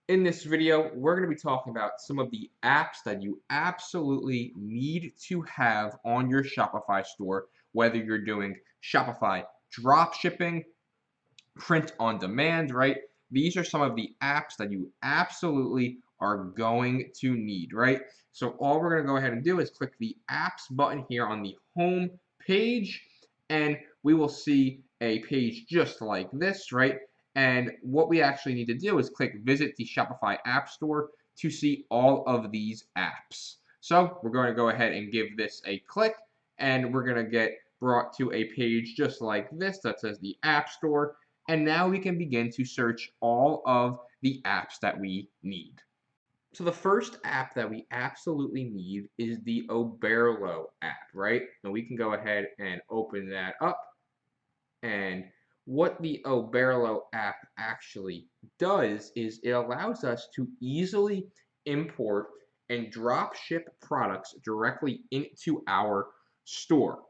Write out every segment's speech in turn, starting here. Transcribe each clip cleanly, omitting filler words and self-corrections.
In this video, we're going to be talking about some of the apps that you absolutely need to have on your Shopify store, whether you're doing Shopify dropshipping, print on demand, right? These are some of the apps that you absolutely are going to need, right? So all we're going to go ahead and do is click the apps button here on the home page, and we will see a page just like this, right? And what we actually need to do is click visit the Shopify App Store to see all of these apps. So we're going to go ahead and give this a click, and we're going to get brought to a page just like this that says the App Store, and now we can begin to search all of the apps that we need. So the first app that we absolutely need is the Oberlo app, right? And we can go ahead and open that up. And what the Oberlo app actually does is it allows us to easily import and drop ship products directly into our store.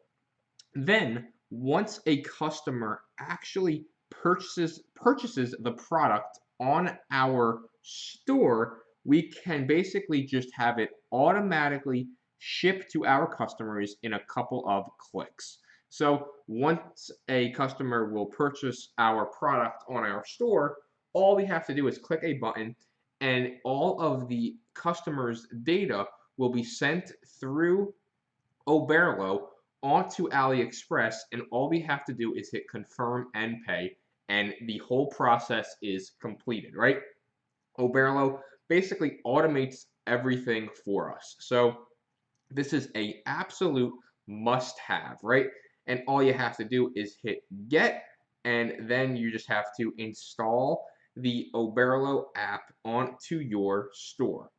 Then, once a customer actually purchases the product on our store, we can basically just have it automatically shipped to our customers in a couple of clicks. So once a customer will purchase our product on our store, all we have to do is click a button, and all of the customer's data will be sent through Oberlo onto AliExpress, and all we have to do is hit confirm and pay, and the whole process is completed, right? Oberlo basically automates everything for us. So this is a absolute must-have, right? And all you have to do is hit get, and then you just have to install the Oberlo app onto your store.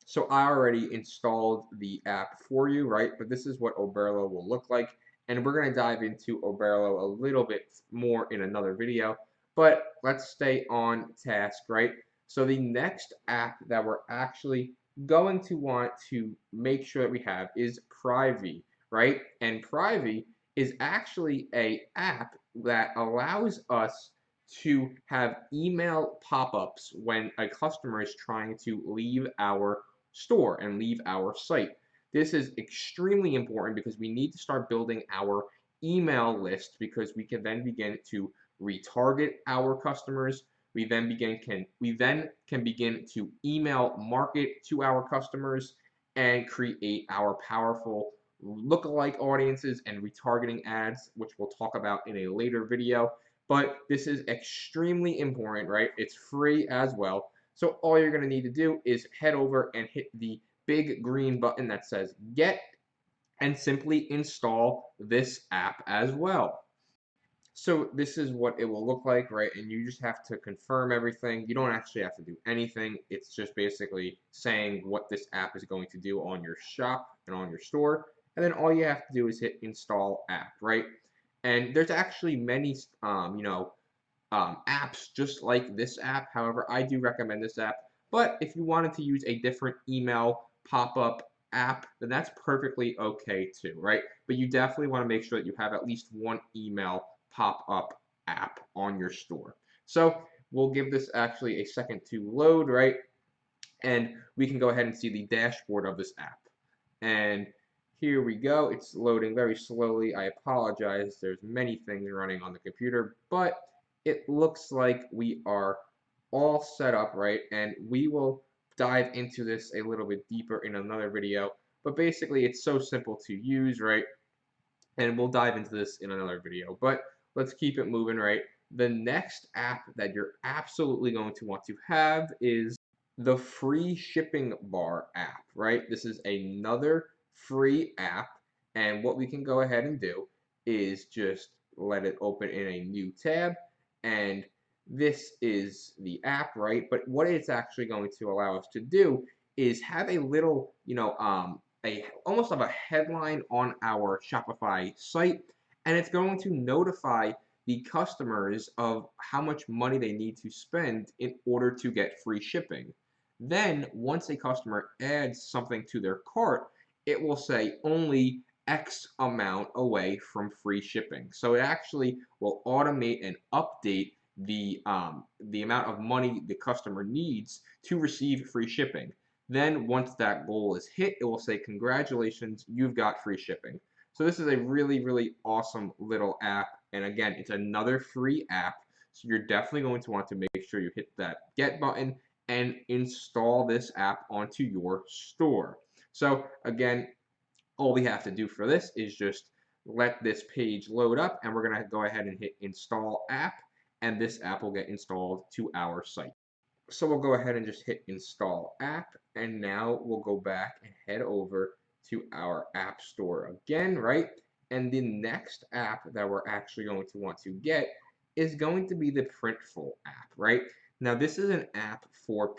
So I already installed the app for you, right? But this is what Oberlo will look like. And we're going to dive into Oberlo a little bit more in another video. But let's stay on task, right? So the next app that we're actually going to want to make sure that we have is Privy, right? And Privy is actually a app that allows us to have email pop-ups when a customer is trying to leave our store and leave our site. This is extremely important because we need to start building our email list, because we can then begin to retarget our customers. We then can begin to email market to our customers and create our powerful lookalike audiences and retargeting ads, which we'll talk about in a later video. But this is extremely important, right? It's free as well. So all you're going to need to do is head over and hit the big green button that says get, and simply install this app as well. So this is what it will look like, right? And you just have to confirm everything. You don't actually have to do anything. It's just basically saying what this app is going to do on your shop and on your store. And then all you have to do is hit install app, right? And there's actually many, apps just like this app. However, I do recommend this app. But if you wanted to use a different email pop-up app, then that's perfectly okay too, right? But you definitely want to make sure that you have at least one email pop-up app on your store. So we'll give this actually a second to load, right? And we can go ahead and see the dashboard of this app. And here we go. It's loading very slowly. I apologize. There's many things running on the computer, but it looks like we are all set up, right? And we will dive into this a little bit deeper in another video. But basically, it's so simple to use, right? And we'll dive into this in another video. But let's keep it moving, right? The next app that you're absolutely going to want to have is the free shipping bar app, right? This is another free app, and what we can go ahead and do is just let it open in a new tab, and this is the app, right? But what it's actually going to allow us to do is have a little, a almost of a headline on our Shopify site, and it's going to notify the customers of how much money they need to spend in order to get free shipping. Then, once a customer adds something to their cart, it will say only X amount away from free shipping. So it actually will automate and update the amount of money the customer needs to receive free shipping. Then once that goal is hit, it will say, congratulations, you've got free shipping. So this is a really, really awesome little app. And again, it's another free app. So you're definitely going to want to make sure you hit that get button and install this app onto your store. So again, all we have to do for this is just let this page load up, and we're going to go ahead and hit install app, and this app will get installed to our site. So we'll go ahead and just hit install app, and now we'll go back and head over to our app store again, right? And the next app that we're actually going to want to get is going to be the Printful app, right? Now this is an app for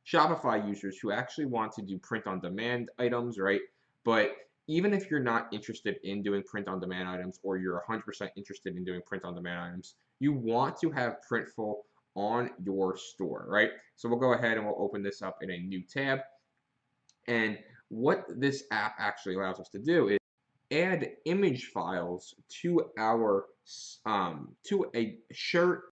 Shopify users who actually want to do print on demand items, right? But even if you're not interested in doing print on demand items, or you're 100% interested in doing print on demand items, you want to have Printful on your store, right? So we'll go ahead and we'll open this up in a new tab. And what this app actually allows us to do is add image files to our to a shirt,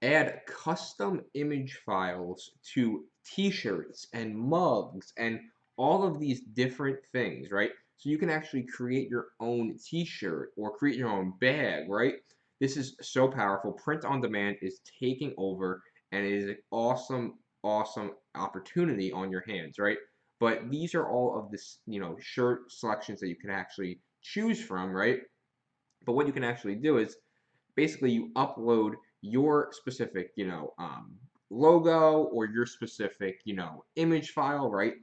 add custom image files to t-shirts and mugs and all of these different things, right? So you can actually create your own t-shirt or create your own bag, right? This is so powerful. Print on demand is taking over, and it is an awesome, awesome opportunity on your hands, right? But these are all of this, shirt selections that you can actually choose from, right? But what you can actually do is basically you upload your specific, logo or your specific, image file, right?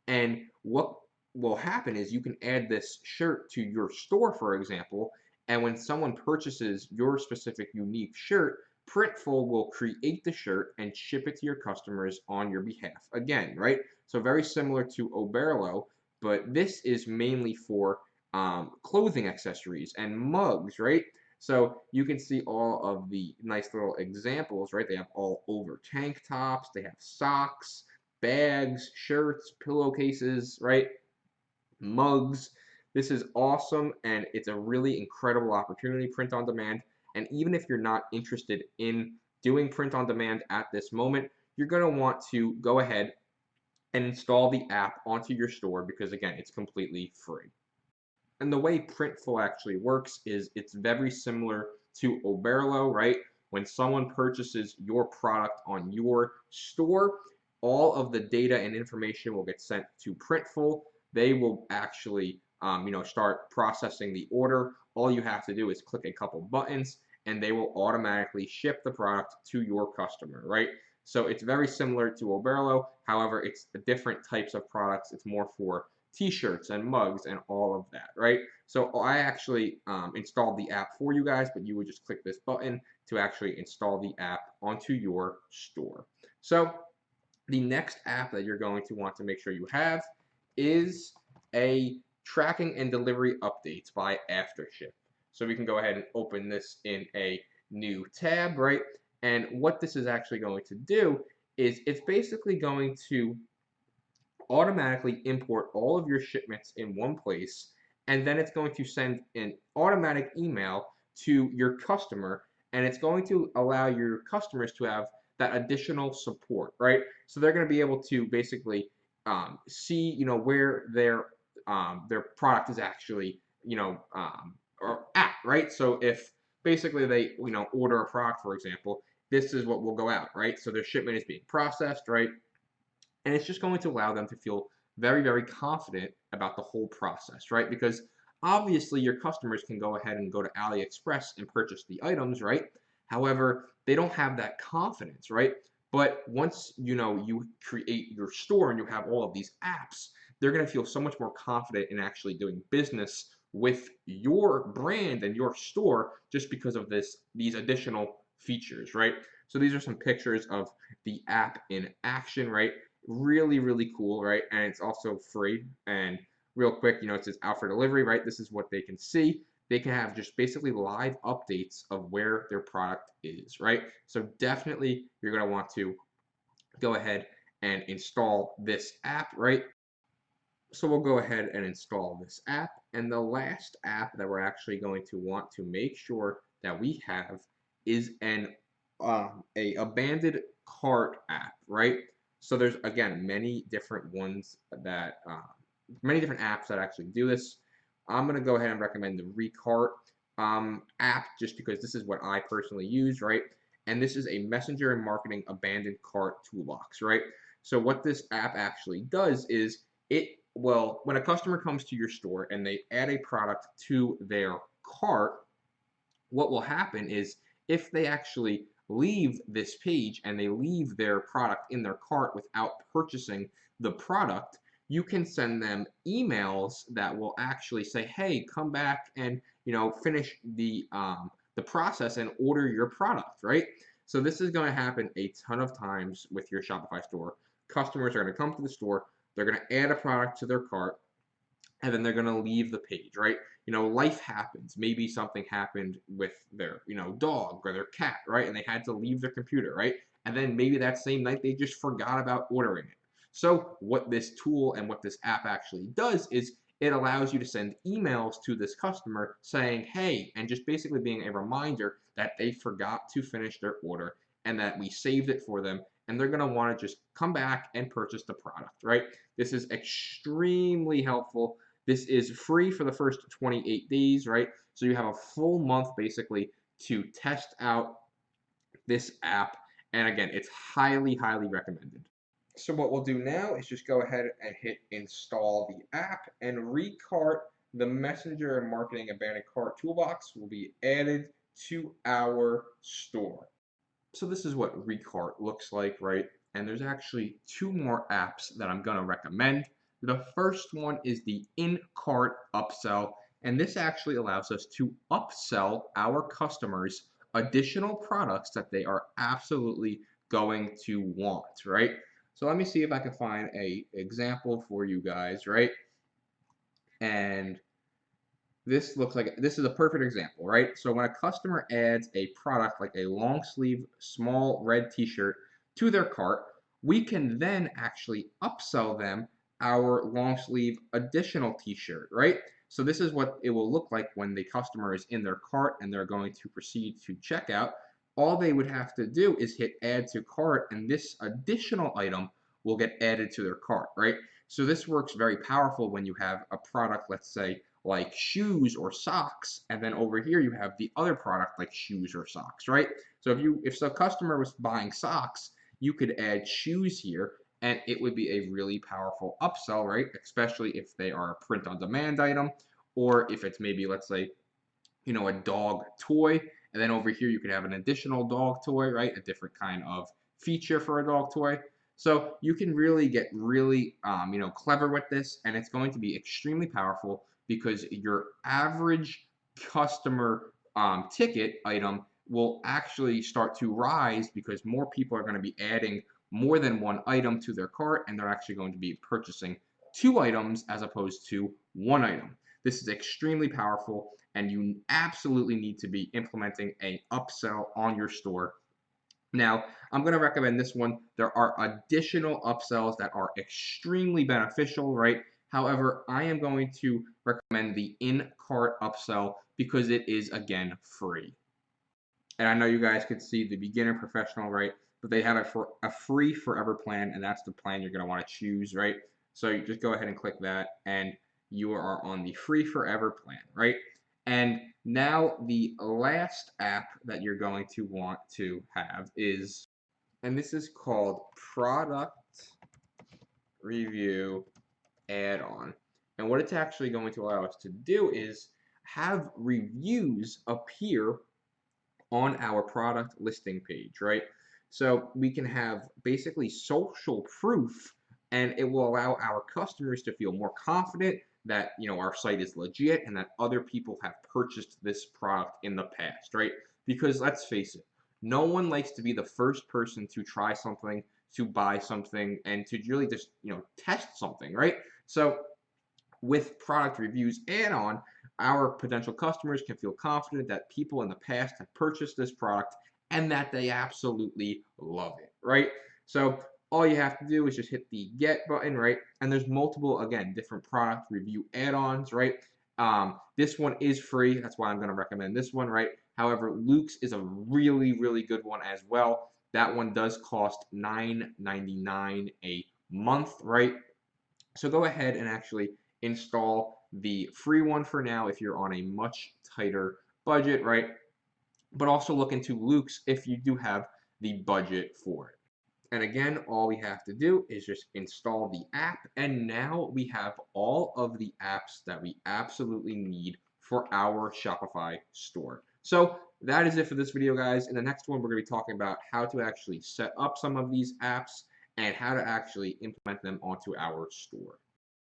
And what will happen is you can add this shirt to your store, for example, and when someone purchases your specific unique shirt, Printful will create the shirt and ship it to your customers on your behalf. Again, right? So very similar to Oberlo, but this is mainly for clothing accessories and mugs, right? So you can see all of the nice little examples, right? They have all over tank tops, they have socks, bags, shirts, pillowcases, right? Mugs. This is awesome, and it's a really incredible opportunity, print on demand. And even if you're not interested in doing print on demand at this moment, you're going to want to go ahead and install the app onto your store because, again, it's completely free. And the way Printful actually works is it's very similar to Oberlo, right? When someone purchases your product on your store, all of the data and information will get sent to Printful. They will actually, start processing the order. All you have to do is click a couple buttons, and they will automatically ship the product to your customer, right? So it's very similar to Oberlo. However, it's different types of products. It's more for t-shirts and mugs and all of that, right? So I actually installed the app for you guys, but you would just click this button to actually install the app onto your store. So the next app that you're going to want to make sure you have is a tracking and delivery updates by Aftership. So we can go ahead and open this in a new tab, right? And what this is actually going to do is it's basically going to automatically import all of your shipments in one place, and then it's going to send an automatic email to your customer, and it's going to allow your customers to have that additional support, right? So they're going to be able to basically see, where their product is actually, or at, right? So if basically they, order a product, for example, this is what will go out, right? So their shipment is being processed, right? And it's just going to allow them to feel very, very confident about the whole process, right? Because obviously your customers can go ahead and go to AliExpress and purchase the items, right? However, they don't have that confidence, right? But once you create your store and you have all of these apps, they're going to feel so much more confident in actually doing business with your brand and your store just because of these additional features, right? So these are some pictures of the app in action, right? Really, really cool, right? And it's also free. And real quick, it says out for delivery, right? This is what they can see. They can have just basically live updates of where their product is, right? So definitely you're going to want to go ahead and install this app, right? So we'll go ahead and install this app. And the last app that we're actually going to want to make sure that we have is a abandoned cart app, right? So there's again many different ones that many different apps that actually do this. I'm gonna go ahead and recommend the Recart app just because this is what I personally use, right? And this is a messenger and marketing abandoned cart toolbox, right? So what this app actually does is when a customer comes to your store and they add a product to their cart, what will happen is if they actually leave this page and they leave their product in their cart without purchasing the product, you can send them emails that will actually say, "Hey, come back and finish the process and order your product." Right? So this is going to happen a ton of times with your Shopify store. Customers are going to come to the store, they're going to add a product to their cart, and then they're going to leave the page, right? Life happens. Maybe something happened with their, dog or their cat, right? And they had to leave their computer, right? And then maybe that same night they just forgot about ordering it. So what this tool and what this app actually does is it allows you to send emails to this customer saying, "Hey," and just basically being a reminder that they forgot to finish their order and that we saved it for them, and they're going to want to just come back and purchase the product, right? This is extremely helpful. This is free for the first 28 days, right? So you have a full month basically to test out this app. And again, it's highly, highly recommended. So what we'll do now is just go ahead and hit install the app, and Recart, the messenger and marketing abandoned cart toolbox, will be added to our store. So this is what Recart looks like, right? And there's actually two more apps that I'm going to recommend. The first one is the in-cart upsell, and this actually allows us to upsell our customers additional products that they are absolutely going to want, right? So let me see if I can find a example for you guys, right? And this is a perfect example, right? So when a customer adds a product like a long sleeve small red t-shirt to their cart, we can then actually upsell them our long sleeve additional t-shirt, right? So this is what it will look like when the customer is in their cart and they're going to proceed to checkout. All they would have to do is hit add to cart, and this additional item will get added to their cart, right? So this works very powerful when you have a product, let's say, like shoes or socks, and then over here you have the other product like shoes or socks, right? So if the customer was buying socks, you could add shoes here, and it would be a really powerful upsell, right? Especially if they are a print on demand item, or if it's maybe, let's say, a dog toy, and then over here you could have an additional dog toy, right? A different kind of feature for a dog toy. So you can really get really clever with this, and it's going to be extremely powerful because your average customer ticket item will actually start to rise because more people are going to be adding more than one item to their cart, and they're actually going to be purchasing two items as opposed to one item. This is extremely powerful, and you absolutely need to be implementing an upsell on your store. Now, I'm going to recommend this one. There are additional upsells that are extremely beneficial, right? However, I am going to recommend the in-cart upsell because it is, again, free. And I know you guys could see the beginner, professional, right? But they have it for a free forever plan, and that's the plan you're going to want to choose, right? So you just go ahead and click that, and you are on the free forever plan, right? And now the last app that you're going to want to have is, and this is called Product Review Add-on. And what it's actually going to allow us to do is have reviews appear on our product listing page, right? So we can have basically social proof, and it will allow our customers to feel more confident that our site is legit and that other people have purchased this product in the past, right? Because let's face it, no one likes to be the first person to try something, to buy something, and to really just test something, right? So with product reviews add-on, our potential customers can feel confident that people in the past have purchased this product and that they absolutely love it, right? So all you have to do is just hit the get button, right? And there's multiple, again, different product review add-ons, right? This one is free. That's why I'm going to recommend this one, right? However, Luke's is a really, really good one as well. That one does cost $9.99 a month, right? So go ahead and actually install the free one for now if you're on a much tighter budget, right? But also look into Luke's if you do have the budget for it. And again, all we have to do is just install the app, and now we have all of the apps that we absolutely need for our Shopify store. So that is it for this video, guys. In the next one, we're going to be talking about how to actually set up some of these apps and how to actually implement them onto our store.